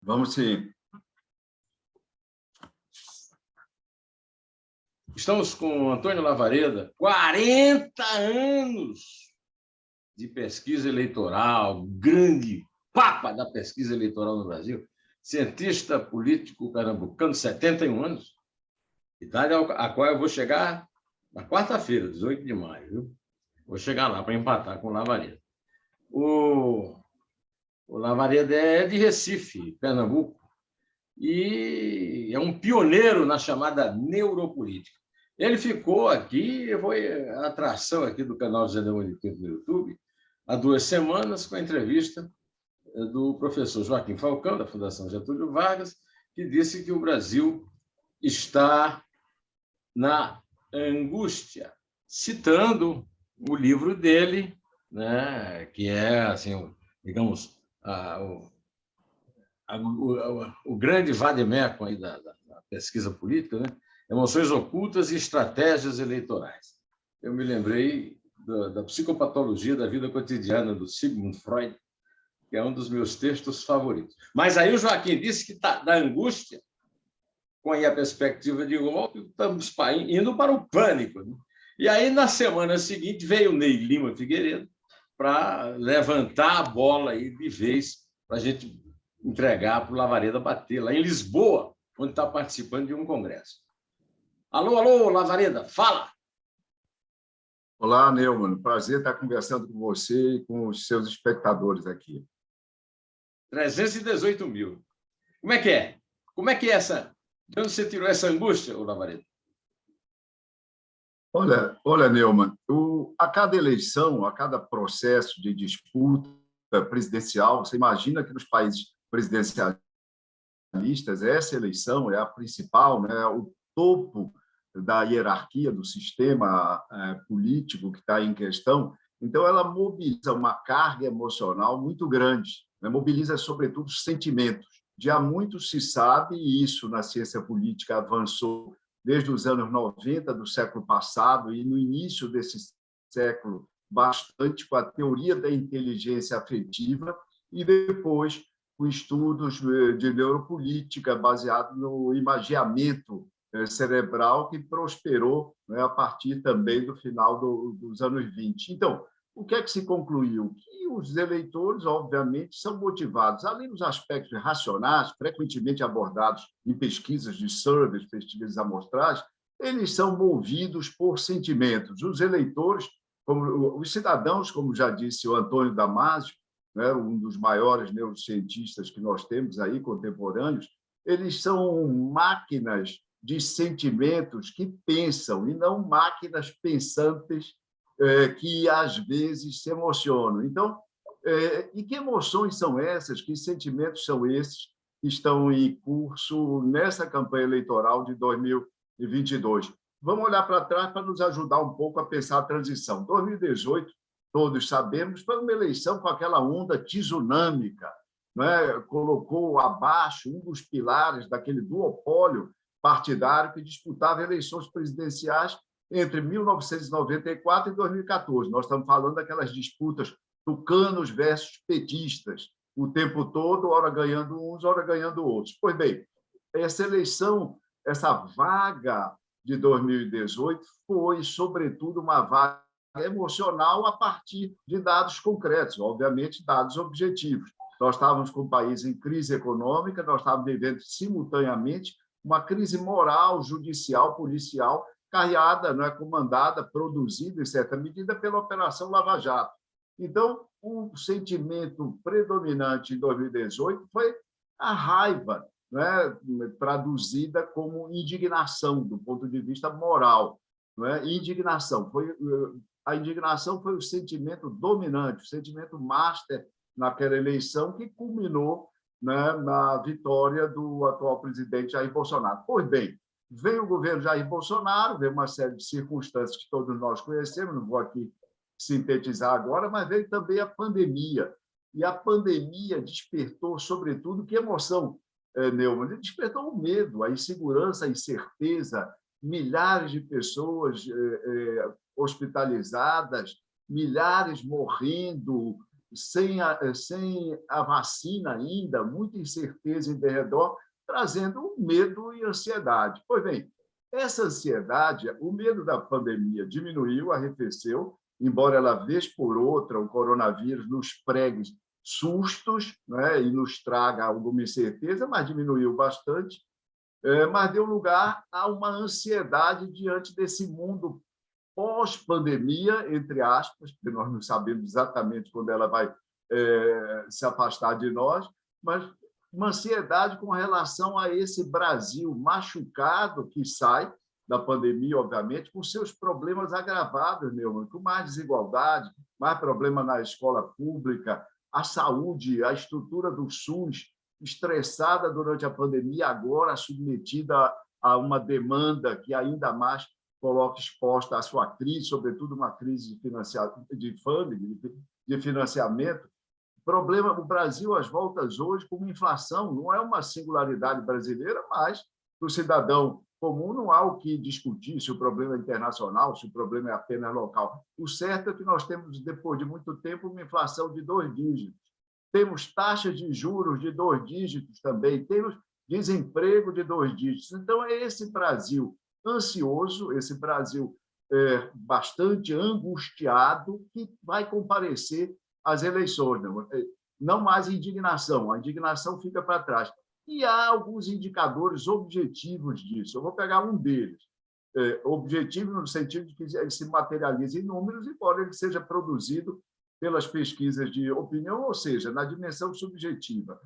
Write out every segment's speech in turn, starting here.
Vamos sim. Estamos com Antônio Lavareda, 40 anos de pesquisa eleitoral, grande papa da pesquisa eleitoral no Brasil, cientista político pernambucano, 71 anos, idade a qual eu vou chegar na quarta-feira, 18 de maio. Viu? Vou chegar lá para empatar com o Lavareda. O Lavareda é de Recife, Pernambuco, e é um pioneiro na chamada neuropolítica. Ele ficou aqui, foi a atração aqui do canal Zé Monitor no YouTube, há 2 semanas, com a entrevista do professor Joaquim Falcão, da Fundação Getúlio Vargas, que disse que o Brasil está na angústia, citando o livro dele, né, que é, assim, digamos, o grande vade-mecum aí da pesquisa política, né? Emoções ocultas e estratégias eleitorais. Eu me lembrei da psicopatologia da vida cotidiana do Sigmund Freud, que é um dos meus textos favoritos. Mas aí o Joaquim disse que está da angústia, com aí a perspectiva de golpe, estamos indo para o pânico. Né? E aí, na semana seguinte, veio o Ney Lima Figueiredo para levantar a bola aí de vez para a gente entregar para o Lavareda bater, lá em Lisboa, onde está participando de um congresso. Alô, alô, Lavareda, fala! Olá, Neumann. Prazer estar conversando com você e com os seus espectadores aqui. 318 mil. Como é que é? Como é que é essa? De onde você tirou essa angústia, Lavareda? Olha, Neumann, a cada eleição, a cada processo de disputa presidencial, você imagina que nos países presidencialistas, essa eleição é a principal, né, o topo da hierarquia do sistema político que está em questão. Então, ela mobiliza uma carga emocional muito grande, né, mobiliza, sobretudo, sentimentos. Já há muito se sabe, e isso na ciência política avançou desde os anos 90 do século passado e no início desse século bastante com a teoria da inteligência afetiva e depois com estudos de neuropolítica baseado no imagiamento cerebral que prosperou, né, a partir também do final dos anos 20. Então, o que é que se concluiu? Que os eleitores, obviamente, são motivados, além dos aspectos racionais, frequentemente abordados em pesquisas de surveys, pesquisas de amostragem, eles são movidos por sentimentos. Os eleitores, como os cidadãos, como já disse o Antônio Damasio, né, um dos maiores neurocientistas que nós temos aí, contemporâneos, eles são máquinas de sentimentos que pensam, e não máquinas pensantes que, às vezes, se emocionam. Então, e que emoções são essas, que sentimentos são esses que estão em curso nessa campanha eleitoral de 2022? Vamos olhar para trás para nos ajudar um pouco a pensar a transição. 2018, todos sabemos, foi uma eleição com aquela onda tsunâmica, né? Colocou abaixo um dos pilares daquele duopólio partidário que disputava eleições presidenciais entre 1994 e 2014. Nós estamos falando daquelas disputas tucanos versus petistas, o tempo todo, ora ganhando uns, ora ganhando outros. Pois bem, essa eleição, essa vaga de 2018 foi, sobretudo, uma vaga emocional a partir de dados concretos, obviamente, dados objetivos. Nós estávamos com o país em crise econômica, nós estávamos vivendo simultaneamente uma crise moral, judicial, policial, carreada, não é, comandada, produzida, em certa medida, pela Operação Lava Jato. Então, o sentimento predominante em 2018 foi a raiva, não é, traduzida como indignação, do ponto de vista moral. Não é? A indignação foi o sentimento dominante, o sentimento master naquela eleição que culminou, né, na vitória do atual presidente Jair Bolsonaro. Pois bem, veio o governo Jair Bolsonaro, veio uma série de circunstâncias que todos nós conhecemos, não vou aqui sintetizar agora, mas veio também a pandemia. E a pandemia despertou, sobretudo, que emoção, Neumann? Despertou o medo, a insegurança, a incerteza, milhares de pessoas hospitalizadas, milhares morrendo, sem a vacina ainda, muita incerteza em derredor, trazendo medo e ansiedade. Pois bem, essa ansiedade, o medo da pandemia diminuiu, arrefeceu, embora ela, vez por outra, o coronavírus nos pregue sustos, né, e nos traga alguma incerteza, mas diminuiu bastante, mas deu lugar a uma ansiedade diante desse mundo pós-pandemia, entre aspas, porque nós não sabemos exatamente quando ela vai se afastar de nós, mas uma ansiedade com relação a esse Brasil machucado que sai da pandemia, obviamente, com seus problemas agravados, com mais desigualdade, mais problema na escola pública, a saúde, a estrutura do SUS, estressada durante a pandemia, agora submetida a uma demanda que ainda mais coloca exposta à sua crise, sobretudo uma crise de funding, de financiamento. O Brasil, às voltas hoje, com inflação, não é uma singularidade brasileira, mas para o cidadão comum não há o que discutir se o problema é internacional, se o problema é apenas local. O certo é que nós temos, depois de muito tempo, uma inflação de 2 dígitos. Temos taxas de juros de 2 dígitos também, temos desemprego de 2 dígitos. Então, é esse Brasil ansioso, esse Brasil bastante angustiado, que vai comparecer às eleições. Não mais indignação, a indignação fica para trás. E há alguns indicadores objetivos disso. Eu vou pegar um deles. Objetivo no sentido de que ele se materialize em números, embora ele seja produzido pelas pesquisas de opinião, ou seja, na dimensão subjetiva.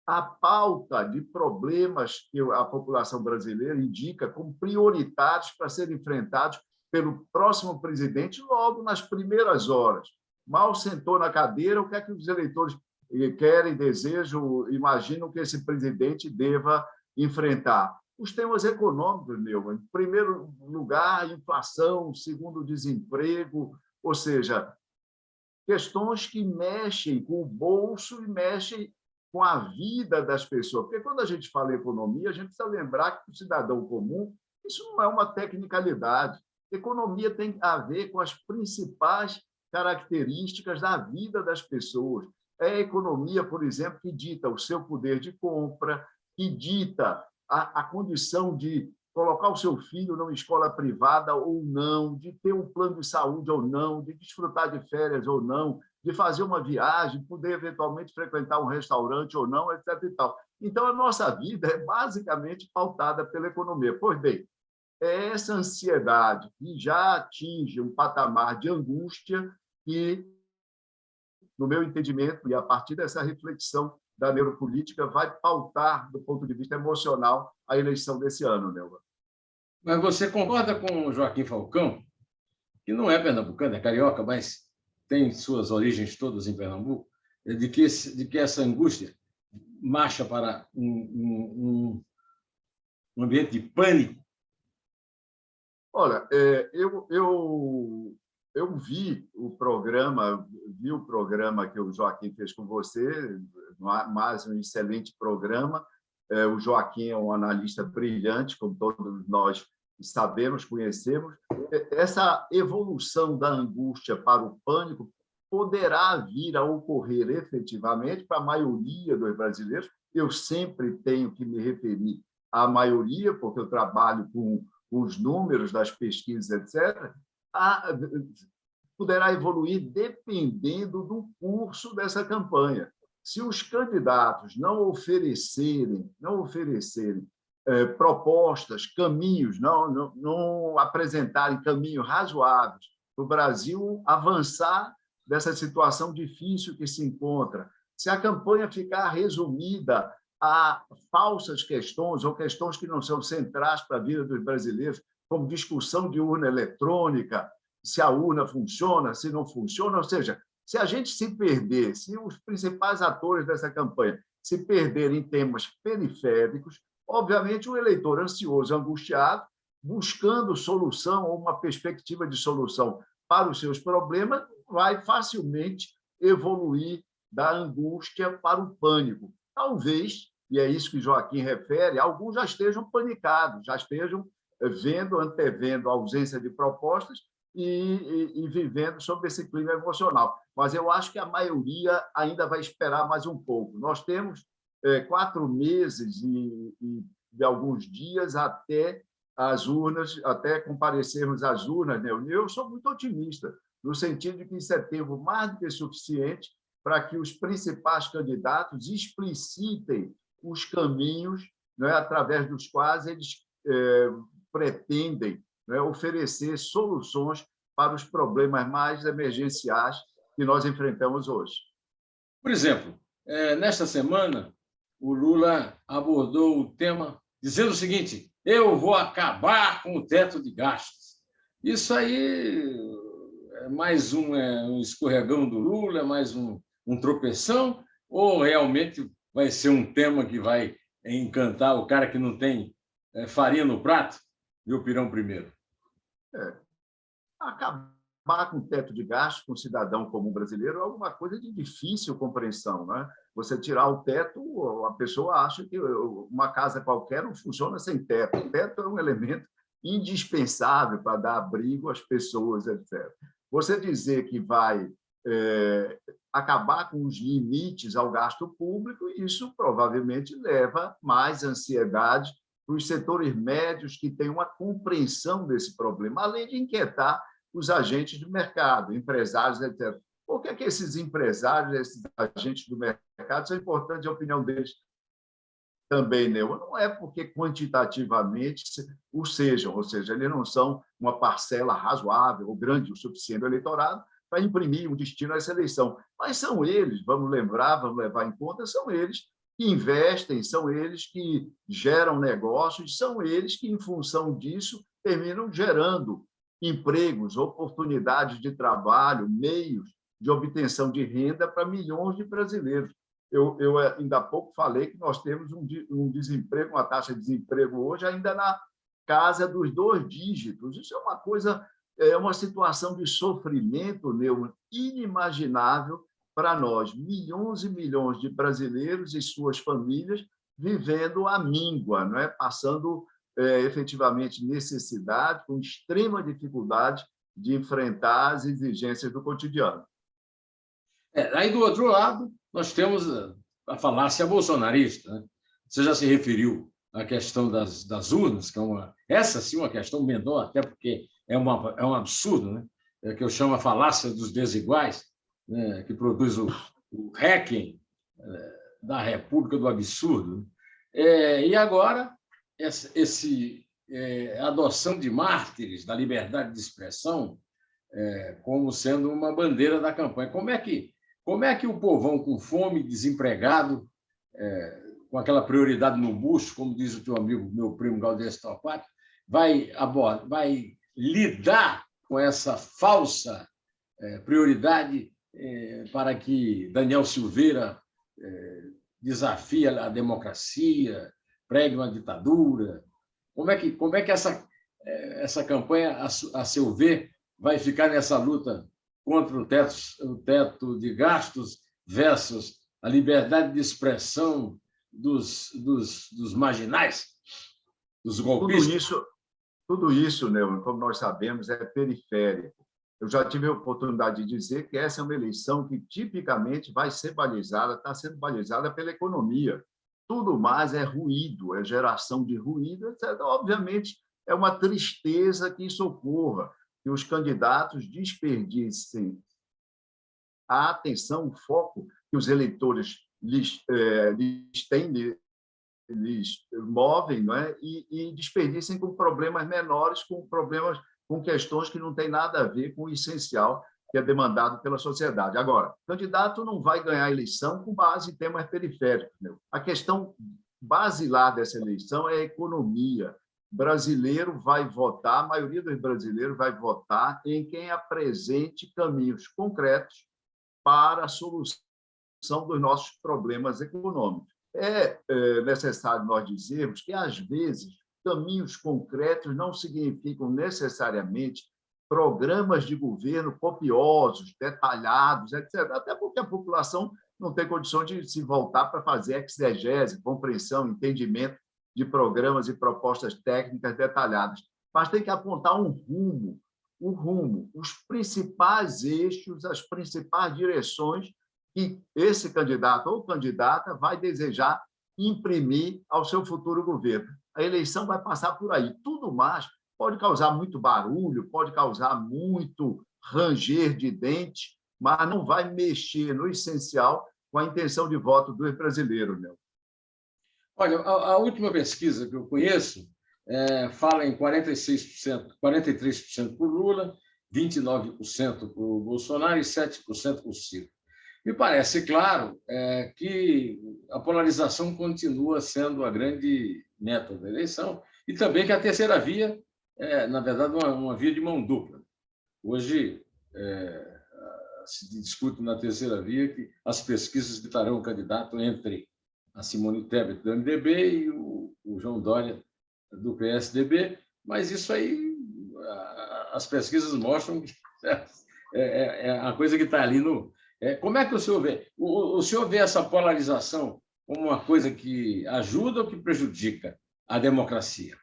A pauta de problemas que a população brasileira indica como prioritários para serem enfrentados pelo próximo presidente logo nas primeiras horas. Mal sentou na cadeira, o que é que os eleitores querem, desejam, imaginam que esse presidente deva enfrentar? Os temas econômicos, em primeiro lugar, a inflação, segundo, o desemprego, ou seja, questões que mexem com o bolso e mexem com a vida das pessoas. Porque quando a gente fala em economia, a gente precisa lembrar que o cidadão comum, isso não é uma tecnicalidade. Economia tem a ver com as principais características da vida das pessoas. É a economia, por exemplo, que dita o seu poder de compra, que dita a condição de colocar o seu filho numa escola privada ou não, de ter um plano de saúde ou não, de desfrutar de férias ou não, de fazer uma viagem, poder eventualmente frequentar um restaurante ou não, etc. e tal. Então, a nossa vida é basicamente pautada pela economia. Pois bem, é essa ansiedade que já atinge um patamar de angústia que, no meu entendimento, e a partir dessa reflexão da neuropolítica, vai pautar, do ponto de vista emocional, a eleição desse ano, Neuva. Mas você concorda com o Joaquim Falcão, que não é pernambucano, é carioca, mas tem suas origens todas em Pernambuco, de que essa angústia marcha para um ambiente de pânico? Olha, eu vi o programa que o Joaquim fez com você, mais um excelente programa. O Joaquim é um analista brilhante, como todos nós sabemos, conhecemos. Essa evolução da angústia para o pânico poderá vir a ocorrer efetivamente para a maioria dos brasileiros. Eu sempre tenho que me referir à maioria, porque eu trabalho com os números das pesquisas, etc., poderá evoluir dependendo do curso dessa campanha. Se os candidatos não oferecerem propostas, caminhos, não apresentarem caminhos razoáveis para o Brasil avançar dessa situação difícil que se encontra, se a campanha ficar resumida a falsas questões ou questões que não são centrais para a vida dos brasileiros, como discussão de urna eletrônica, se a urna funciona, se não funciona, ou seja, se a gente se perder, se os principais atores dessa campanha se perderem em temas periféricos, obviamente o eleitor ansioso, angustiado, buscando solução ou uma perspectiva de solução para os seus problemas, vai facilmente evoluir da angústia para o pânico. Talvez, e é isso que Joaquim refere, alguns já estejam panicados, já estejam antevendo a ausência de propostas e vivendo sob esse clima emocional. Mas eu acho que a maioria ainda vai esperar mais um pouco. Nós temos 4 meses e alguns dias até as urnas, até comparecermos às urnas, né? Eu sou muito otimista, no sentido de que isso é tempo mais do que suficiente para que os principais candidatos explicitem os caminhos, né, através dos quais eles pretendem, né, oferecer soluções para os problemas mais emergenciais que nós enfrentamos hoje. Por exemplo, nesta semana, o Lula abordou o tema dizendo o seguinte: eu vou acabar com o teto de gastos. Isso aí é mais um escorregão do Lula, é mais um tropeção, ou realmente vai ser um tema que vai encantar o cara que não tem farinha no prato e o pirão primeiro? Acabar com o teto de gastos com o cidadão comum brasileiro é alguma coisa de difícil compreensão, né? Você tirar o teto, a pessoa acha que uma casa qualquer não funciona sem teto. O teto é um elemento indispensável para dar abrigo às pessoas, etc. Você dizer que vai acabar com os limites ao gasto público, isso provavelmente leva mais ansiedade para os setores médios que têm uma compreensão desse problema, além de inquietar os agentes do mercado, empresários, etc. Por que esses empresários, esses agentes do mercado, são importantes, a opinião deles também, né? Não é porque quantitativamente o sejam, ou seja, eles não são uma parcela razoável ou grande o suficiente do eleitorado para imprimir um destino a essa eleição. Mas são eles, vamos levar em conta, são eles que investem, são eles que geram negócios, são eles que, em função disso, terminam gerando empregos, oportunidades de trabalho, meios de obtenção de renda para milhões de brasileiros. Eu ainda há pouco falei que nós temos um desemprego, uma taxa de desemprego hoje ainda na casa dos 2 dígitos. Isso é uma coisa, é uma situação de sofrimento, inimaginável para nós, milhões e milhões de brasileiros e suas famílias vivendo à míngua, não é? Passando efetivamente necessidade, com extrema dificuldade de enfrentar as exigências do cotidiano. Aí, do outro lado, nós temos a falácia bolsonarista, né? Você já se referiu à questão das urnas, que essa sim uma questão menor, até porque é um absurdo, né? Que eu chamo a falácia dos desiguais, né? Que produz o hacking da República do Absurdo. E agora, a adoção de mártires da liberdade de expressão como sendo uma bandeira da campanha. Como é que o povão com fome, desempregado, com aquela prioridade no bucho, como diz o teu amigo, meu primo Galdêncio Torquato, vai lidar com essa falsa prioridade para que Daniel Silveira desafie a democracia, pregue uma ditadura? Como é que essa campanha, a seu ver, vai ficar nessa luta contra o teto de gastos versus a liberdade de expressão dos marginais, dos golpistas? Tudo isso, né, como nós sabemos, é periférico. Eu já tive a oportunidade de dizer que essa é uma eleição que tipicamente vai ser balizada, está sendo balizada pela economia. Tudo mais é ruído, é geração de ruído, etc. Obviamente, é uma tristeza que isso ocorra, que os candidatos desperdicem a atenção, o foco que os eleitores lhes movem, não é? E desperdicem com problemas menores, com questões que não têm nada a ver com o essencial que é demandado pela sociedade. Agora, o candidato não vai ganhar a eleição com base em temas periféricos. A questão basilar dessa eleição é a economia. O brasileiro vai votar, a maioria dos brasileiros vai votar em quem apresente caminhos concretos para a solução dos nossos problemas econômicos. É necessário nós dizermos que, às vezes, caminhos concretos não significam necessariamente programas de governo copiosos, detalhados, etc. Até porque a população não tem condições de se voltar para fazer exegese, compreensão, entendimento de programas e propostas técnicas detalhadas. Mas tem que apontar um rumo, o rumo, os principais eixos, as principais direções que esse candidato ou candidata vai desejar imprimir ao seu futuro governo. A eleição vai passar por aí. Tudo mais pode causar muito barulho, pode causar muito ranger de dente, mas não vai mexer no essencial com a intenção de voto dos brasileiros, né? Olha, a última pesquisa que eu conheço fala em 46%, 43% por Lula, 29% por Bolsonaro e 7% por Ciro. Me parece claro que a polarização continua sendo a grande meta da eleição e também que a terceira via é, na verdade, uma via de mão dupla. Hoje se discute na terceira via que as pesquisas darão um candidato entre a Simone Tebet, do MDB, e o João Dória, do PSDB, mas isso aí as pesquisas mostram que é a coisa que está ali no... Como é que o senhor vê? O senhor vê essa polarização como uma coisa que ajuda ou que prejudica a democracia?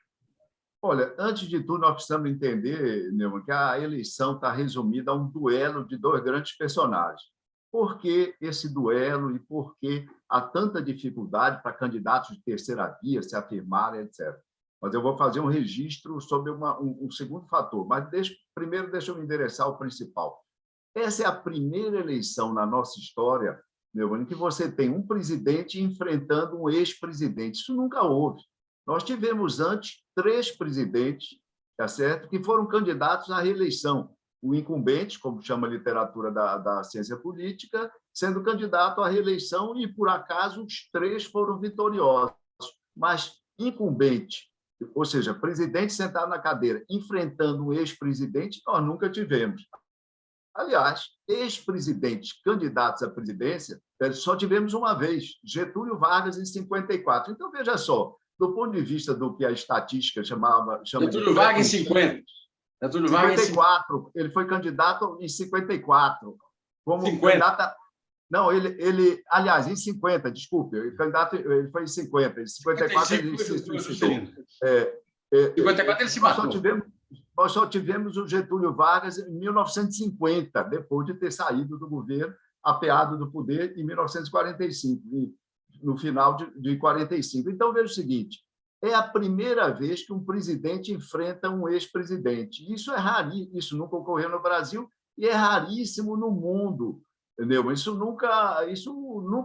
Olha, antes de tudo, nós precisamos entender, Neumann, que a eleição está resumida a um duelo de dois grandes personagens. Por que esse duelo e por que há tanta dificuldade para candidatos de terceira via se afirmarem, etc. Mas eu vou fazer um registro sobre um segundo fator. Mas primeiro deixa eu endereçar o principal. Essa é a primeira eleição na nossa história, Neumann, em que você tem um presidente enfrentando um ex-presidente. Isso nunca houve. Nós tivemos antes 3 presidentes, tá certo, que foram candidatos à reeleição. O incumbente, como chama a literatura da ciência política, sendo candidato à reeleição e, por acaso, os 3 foram vitoriosos. Mas incumbente, ou seja, presidente sentado na cadeira, enfrentando um ex-presidente, nós nunca tivemos. Aliás, ex-presidentes candidatos à presidência, só tivemos uma vez, Getúlio Vargas, em 54. Então, veja só, do ponto de vista do que a estatística chama Getúlio Vargas em 50. Getúlio Vargas em 54. Ele foi candidato em 54. Como 50. Candidato... Não, aliás, em 50, desculpe, ele foi em 50. Em 54 ele se suicidou. 54 ele se matou. Nós só tivemos o Getúlio Vargas em 1950, depois de ter saído do governo, apeado do poder, em 1945. No final de 45. Então, veja o seguinte, é a primeira vez que um presidente enfrenta um ex-presidente. Isso é raríssimo, isso nunca ocorreu no Brasil e é raríssimo no mundo, entendeu? Isso nunca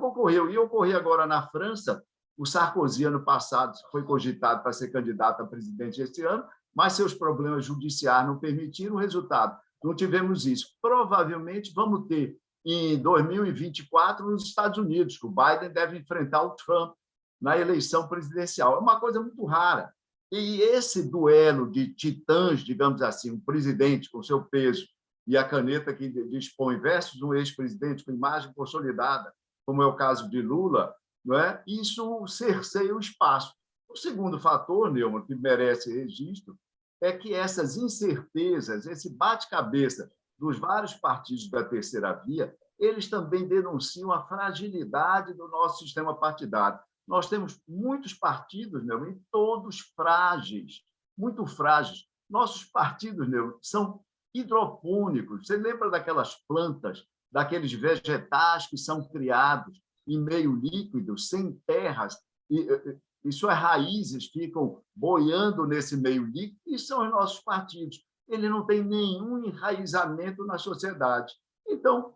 ocorreu. E ocorreu agora na França. O Sarkozy, ano passado, foi cogitado para ser candidato a presidente este ano, mas seus problemas judiciais não permitiram o resultado. Não tivemos isso. Provavelmente vamos ter em 2024 nos Estados Unidos, que o Biden deve enfrentar o Trump na eleição presidencial. É uma coisa muito rara. E esse duelo de titãs, digamos assim, um presidente com seu peso e a caneta que dispõe versus um ex-presidente com imagem consolidada, como é o caso de Lula, não é? Isso cerceia o espaço. O segundo fator, Neumann, que merece registro, é que essas incertezas, esse bate-cabeça dos vários partidos da terceira via, eles também denunciam a fragilidade do nosso sistema partidário. Nós temos muitos partidos, e todos frágeis, muito frágeis. Nossos partidos são hidropônicos. Você lembra daquelas plantas, daqueles vegetais que são criados em meio líquido, sem terras, e suas raízes ficam boiando nesse meio líquido, e são os nossos partidos. Ele não tem nenhum enraizamento na sociedade. Então,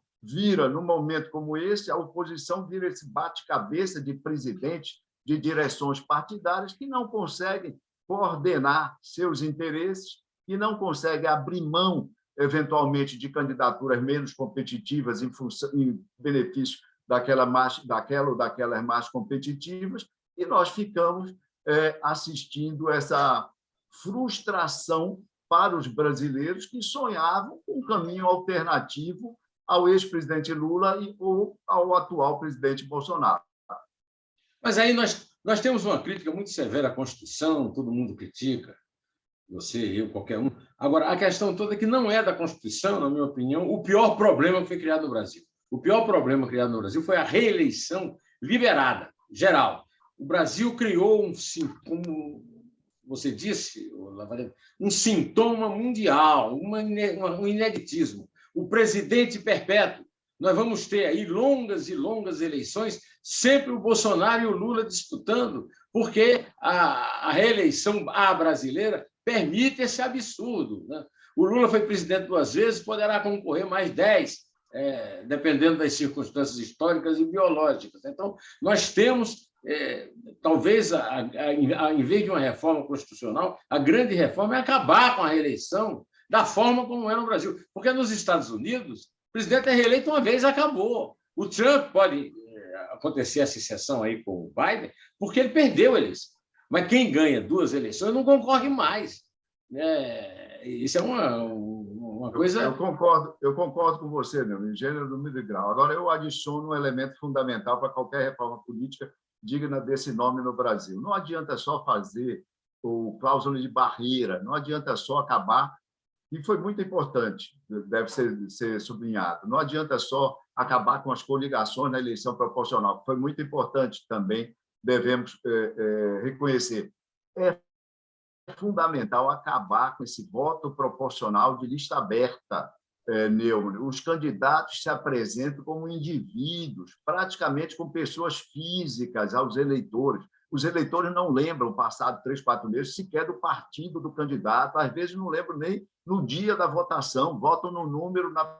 num momento como esse, a oposição vira esse bate-cabeça de presidentes de direções partidárias que não conseguem coordenar seus interesses e não conseguem abrir mão, eventualmente, de candidaturas menos competitivas em benefício daquela ou daquelas mais competitivas, e nós ficamos assistindo essa frustração para os brasileiros que sonhavam com um caminho alternativo ao ex-presidente Lula ou ao atual presidente Bolsonaro. Mas aí nós temos uma crítica muito severa à Constituição, todo mundo critica, você, eu, qualquer um. Agora, a questão toda é que não é da Constituição, na minha opinião, o pior problema que foi criado no Brasil. O pior problema criado no Brasil foi a reeleição liberada, geral. O Brasil criou você disse, Lavareda, um sintoma mundial, um ineditismo. O presidente perpétuo. Nós vamos ter aí longas e longas eleições, sempre o Bolsonaro e o Lula disputando, porque a reeleição brasileira permite esse absurdo, né? O Lula foi presidente 2 vezes, poderá concorrer mais 10, dependendo das circunstâncias históricas e biológicas. Então, nós temos, talvez, em vez de uma reforma constitucional, a grande reforma é acabar com a reeleição da forma como é no Brasil. Porque nos Estados Unidos, o presidente é reeleito uma vez, acabou. O Trump pode acontecer a sucessão aí com o Biden, porque ele perdeu a eleição. Mas quem ganha 2 eleições não concorre mais. Isso é uma coisa... Eu concordo com você, meu, em gênero, número e grau. Agora, eu adiciono um elemento fundamental para qualquer reforma política digna desse nome no Brasil. Não adianta só fazer o cláusula de barreira, não adianta só acabar, e foi muito importante, deve ser sublinhado, não adianta só acabar com as coligações na eleição proporcional, foi muito importante também, devemos reconhecer. É fundamental acabar com esse voto proporcional de lista aberta, Neumann. Os candidatos se apresentam como indivíduos, praticamente como pessoas físicas aos eleitores. Os eleitores não lembram, passado 3, 4 meses, sequer do partido do candidato, às vezes não lembram nem no dia da votação, votam no número, na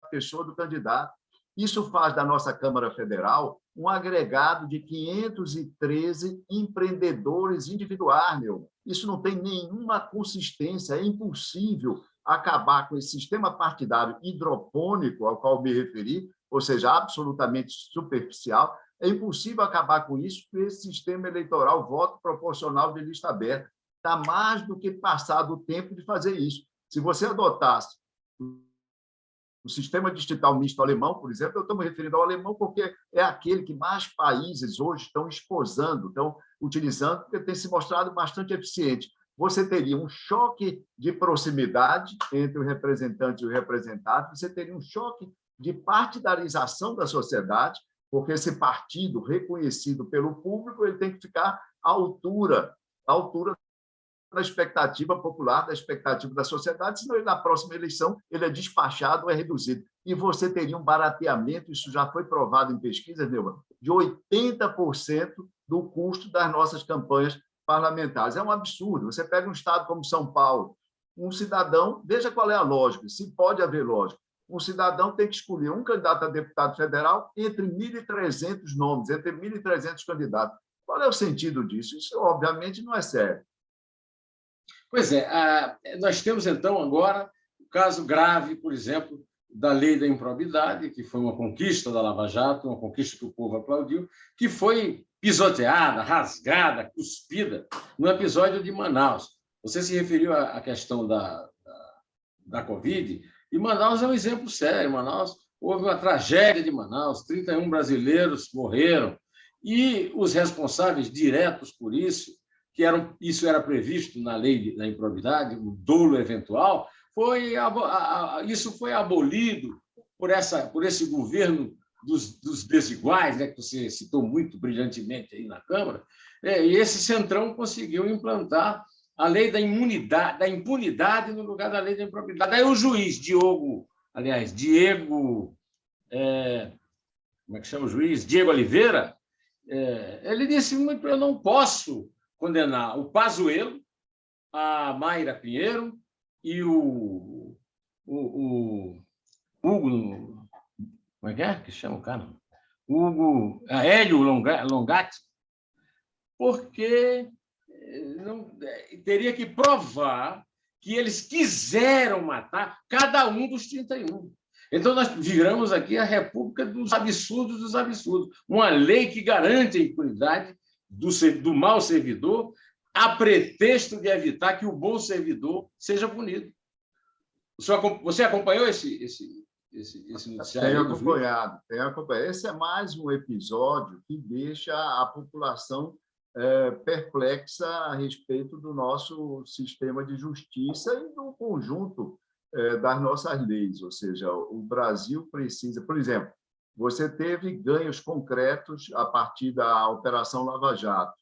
pessoa do candidato. Isso faz da nossa Câmara Federal um agregado de 513 empreendedores individuais, meu. Isso não tem nenhuma consistência, é impossível acabar com esse sistema partidário hidropônico ao qual me referi, ou seja, absolutamente superficial. É impossível acabar com isso, porque esse sistema eleitoral, voto proporcional de lista aberta, está mais do que passado o tempo de fazer isso. Se você adotasse o sistema distrital misto alemão, por exemplo, eu estou me referindo ao alemão porque é aquele que mais países hoje estão esposando, estão utilizando, porque tem se mostrado bastante eficiente. Você teria um choque de proximidade entre o representante e o representado, você teria um choque de partidarização da sociedade, porque esse partido reconhecido pelo público ele tem que ficar à altura da expectativa popular, da expectativa da sociedade, senão ele, na próxima eleição ele é despachado ou é reduzido. E você teria um barateamento, isso já foi provado em pesquisas, Neumann, de 80% do custo das nossas campanhas parlamentares. É um absurdo. Você pega um estado como São Paulo, um cidadão, veja qual é a lógica, se pode haver lógica, um cidadão tem que escolher um candidato a deputado federal entre 1.300 nomes, entre 1.300 candidatos. Qual é o sentido disso? Isso, obviamente, não é sério. Pois é, nós temos, então, agora o caso grave, por exemplo, da lei da improbidade, que foi uma conquista da Lava Jato, uma conquista que o povo aplaudiu, que foi pisoteada, rasgada, cuspida no episódio de Manaus. Você se referiu à questão da Covid, e Manaus é um exemplo sério. Manaus, houve uma tragédia de Manaus, 31 brasileiros morreram, e os responsáveis diretos por isso, isso era previsto na lei da improbidade, o dolo eventual, isso foi abolido por esse governo dos desiguais, né, que você citou muito brilhantemente aí na Câmara, e esse centrão conseguiu implantar a lei da impunidade no lugar da lei da improbidade. Aí o juiz Diego, como é que chama o juiz? Diego Oliveira, ele disse muito: eu não posso condenar o Pazuello, a Mayra Pinheiro e o Hugo, como é que chama o cara? Hélio Longatti, porque teria que provar que eles quiseram matar cada um dos 31. Então, nós viramos aqui a República dos absurdos. Uma lei que garante a impunidade do mau servidor, a pretexto de evitar que o bom servidor seja punido. Você acompanhou esse noticiário? Tenho acompanhado. Esse é mais um episódio que deixa a população perplexa a respeito do nosso sistema de justiça e do conjunto das nossas leis. Ou seja, o Brasil precisa... Por exemplo, você teve ganhos concretos a partir da Operação Lava Jato.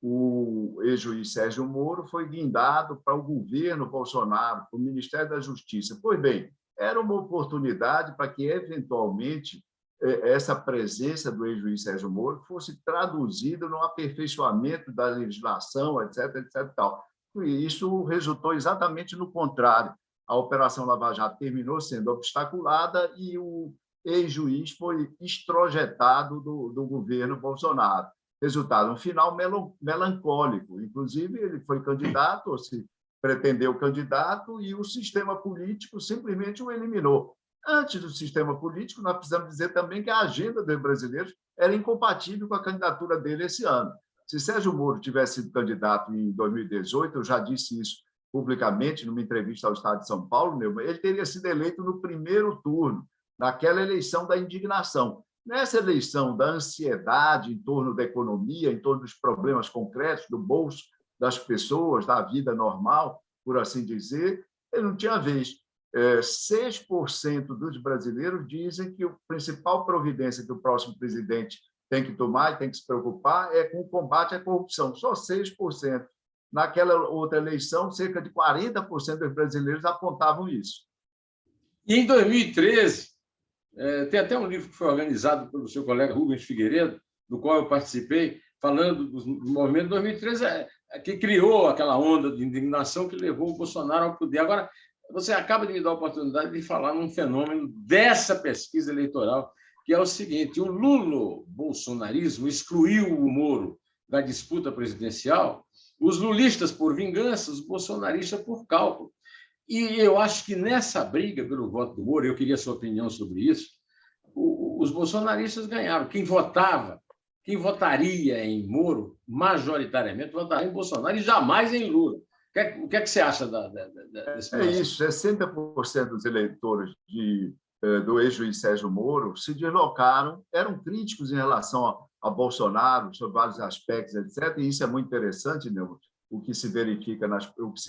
o ex-juiz Sérgio Moro foi guindado para o governo Bolsonaro, para o Ministério da Justiça. Pois bem, era uma oportunidade para que, eventualmente, essa presença do ex-juiz Sérgio Moro fosse traduzida no aperfeiçoamento da legislação, etc., etc. Tal. E isso resultou exatamente no contrário. A Operação Lava Jato terminou sendo obstaculada e o ex-juiz foi extrojetado do governo Bolsonaro. Resultado, um final melancólico. Inclusive, ele foi candidato, ou se pretendeu candidato, e o sistema político simplesmente o eliminou. Antes do sistema político, nós precisamos dizer também que a agenda dos brasileiros era incompatível com a candidatura dele esse ano. Se Sérgio Moro tivesse sido candidato em 2018, eu já disse isso publicamente numa entrevista ao Estado de São Paulo, ele teria sido eleito no primeiro turno, naquela eleição da indignação. Nessa eleição da ansiedade em torno da economia, em torno dos problemas concretos, do bolso das pessoas, da vida normal, por assim dizer, ele não tinha vez. 6% dos brasileiros dizem que a principal providência que o próximo presidente tem que tomar e tem que se preocupar é com o combate à corrupção. Só 6%. Naquela outra eleição, cerca de 40% dos brasileiros apontavam isso. E em 2013, tem até um livro que foi organizado pelo seu colega Rubens Figueiredo, do qual eu participei, falando do movimento de 2013, que criou aquela onda de indignação que levou o Bolsonaro ao poder. Agora, você acaba de me dar a oportunidade de falar num fenômeno dessa pesquisa eleitoral, que é o seguinte: o lulo-bolsonarismo excluiu o Moro da disputa presidencial, os lulistas por vingança, os bolsonaristas por cálculo. E eu acho que nessa briga pelo voto do Moro, eu queria a sua opinião sobre isso, os bolsonaristas ganharam. Quem votaria em Moro, majoritariamente, votaria em Bolsonaro e jamais em Lula. O que é que você acha desse processo? É isso, 60% dos eleitores do ex-juiz Sérgio Moro se deslocaram, eram críticos em relação a Bolsonaro, sobre vários aspectos, etc. E isso é muito interessante, o que se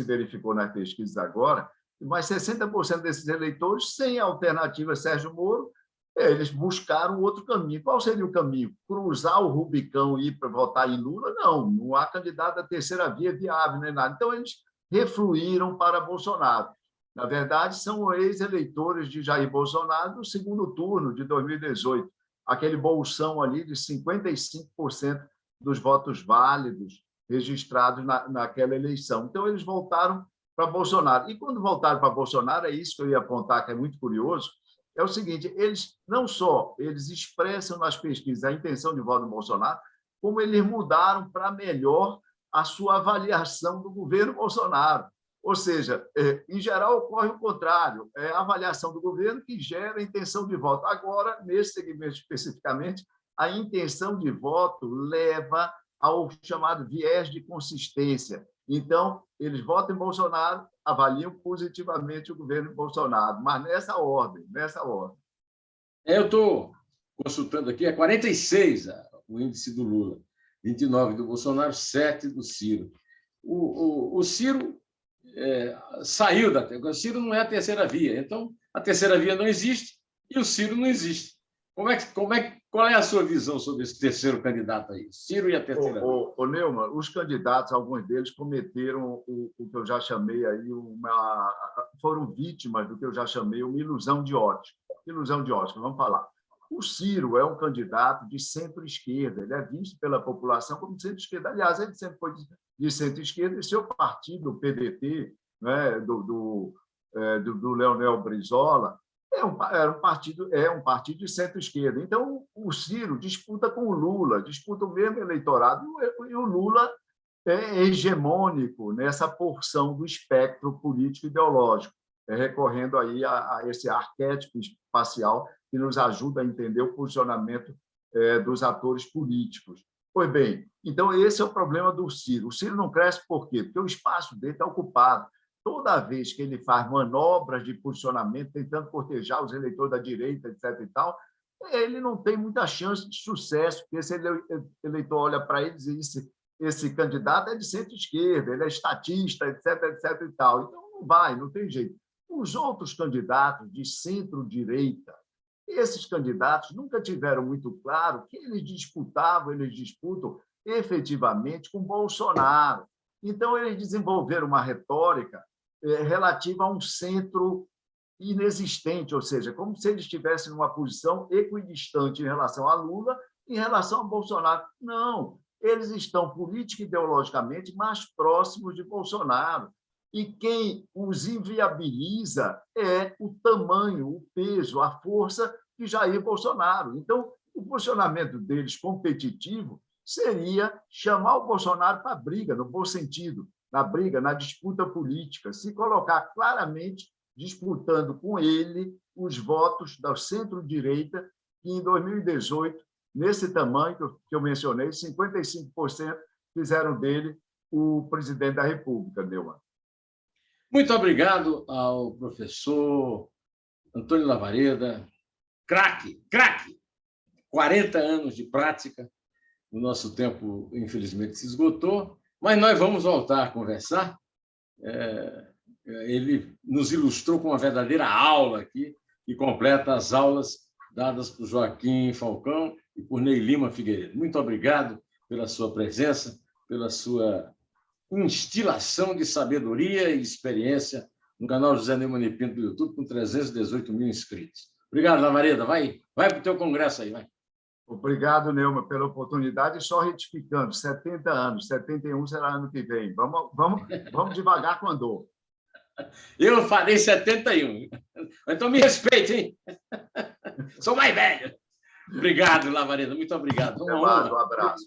verificou nas pesquisas agora, mas 60% desses eleitores, sem a alternativa Sérgio Moro, eles buscaram outro caminho. Qual seria o caminho? Cruzar o Rubicão e ir para votar em Lula? Não há candidato da terceira via viável, nem nada. Então, eles refluíram para Bolsonaro. Na verdade, são ex-eleitores de Jair Bolsonaro do segundo turno de 2018, aquele bolsão ali de 55% dos votos válidos registrados naquela eleição. Então, eles voltaram para Bolsonaro. E, quando voltaram para Bolsonaro, é isso que eu ia apontar, que é muito curioso, é o seguinte: eles não só expressam nas pesquisas a intenção de voto do Bolsonaro, como eles mudaram para melhor a sua avaliação do governo Bolsonaro. Ou seja, em geral, ocorre o contrário, é a avaliação do governo que gera a intenção de voto. Agora, nesse segmento especificamente, a intenção de voto leva ao chamado viés de consistência. Então, eles votam em Bolsonaro, avaliam positivamente o governo Bolsonaro, mas nessa ordem. Eu estou consultando aqui, é 46 o índice do Lula, 29 do Bolsonaro, 7 do Ciro. O Ciro saiu da... O Ciro não é a terceira via, então a terceira via não existe e o Ciro não existe. Qual é a sua visão sobre esse terceiro candidato aí, Ciro e a terceira via? Neumann, os candidatos, alguns deles cometeram o que eu já chamei aí foram vítimas do que eu já chamei uma ilusão de ótica. Ilusão de ótica, vamos falar. O Ciro é um candidato de centro-esquerda, ele é visto pela população como centro-esquerda. Aliás, ele sempre foi de centro-esquerda, e seu partido, o PDT, né, do Leonel Brizola, é um partido de centro-esquerda. Então, o Ciro disputa com o Lula, disputa o mesmo eleitorado, e o Lula é hegemônico nessa porção do espectro político-ideológico, recorrendo aí a esse arquétipo espacial que nos ajuda a entender o posicionamento dos atores políticos. Pois bem, então esse é o problema do Ciro. O Ciro não cresce por quê? Porque o espaço dele está ocupado. Toda vez que ele faz manobras de posicionamento, tentando cortejar os eleitores da direita, etc. e tal, ele não tem muita chance de sucesso, porque esse eleitor olha para ele e diz: esse candidato é de centro-esquerda, ele é estatista, etc., etc. e tal. Então, não tem jeito. Os outros candidatos de centro-direita, esses candidatos nunca tiveram muito claro que eles disputam efetivamente com Bolsonaro. Então, eles desenvolveram uma retórica relativa a um centro inexistente, ou seja, como se eles estivessem numa posição equidistante em relação a Lula e em relação a Bolsonaro. Não, eles estão política e ideologicamente mais próximos de Bolsonaro. E quem os inviabiliza é o tamanho, o peso, a força de Jair Bolsonaro. Então, o posicionamento deles competitivo seria chamar o Bolsonaro para a briga, no bom sentido, na briga, na disputa política, se colocar claramente disputando com ele os votos da centro-direita, que em 2018, nesse tamanho que eu mencionei, 55% fizeram dele o presidente da República, Neumann. Muito obrigado ao professor Antônio Lavareda, craque, 40 anos de prática. O nosso tempo, infelizmente, se esgotou, mas nós vamos voltar a conversar. Ele nos ilustrou com uma verdadeira aula aqui, que completa as aulas dadas por Joaquim Falcão e por Ney Lima Figueiredo. Muito obrigado pela sua presença, pela sua instilação de sabedoria e experiência no canal José Neumann e Pinto do YouTube, com 318 mil inscritos. Obrigado, Lavareda. Vai para o teu congresso aí, vai. Obrigado, Neumann, pela oportunidade. Só retificando, 70 anos, 71 será ano que vem. Vamos devagar com a dor. Eu farei 71. Então me respeite, hein? Sou mais velho. Obrigado, Lavareda. Muito obrigado. Um abraço.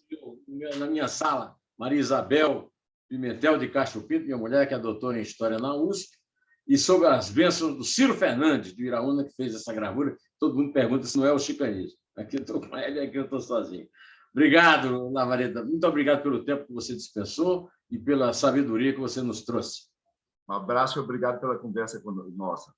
Na minha sala, Maria Isabel Pimentel de Castro Pinto, minha mulher, que é doutora em História na USP, e sob as bênçãos do Ciro Fernandes, de Iraúna, que fez essa gravura. Todo mundo pergunta se não é o chicanismo. Aqui eu estou com ele, aqui eu estou sozinho. Obrigado, Lavareda. Muito obrigado pelo tempo que você dispensou e pela sabedoria que você nos trouxe. Um abraço e obrigado pela conversa nossa.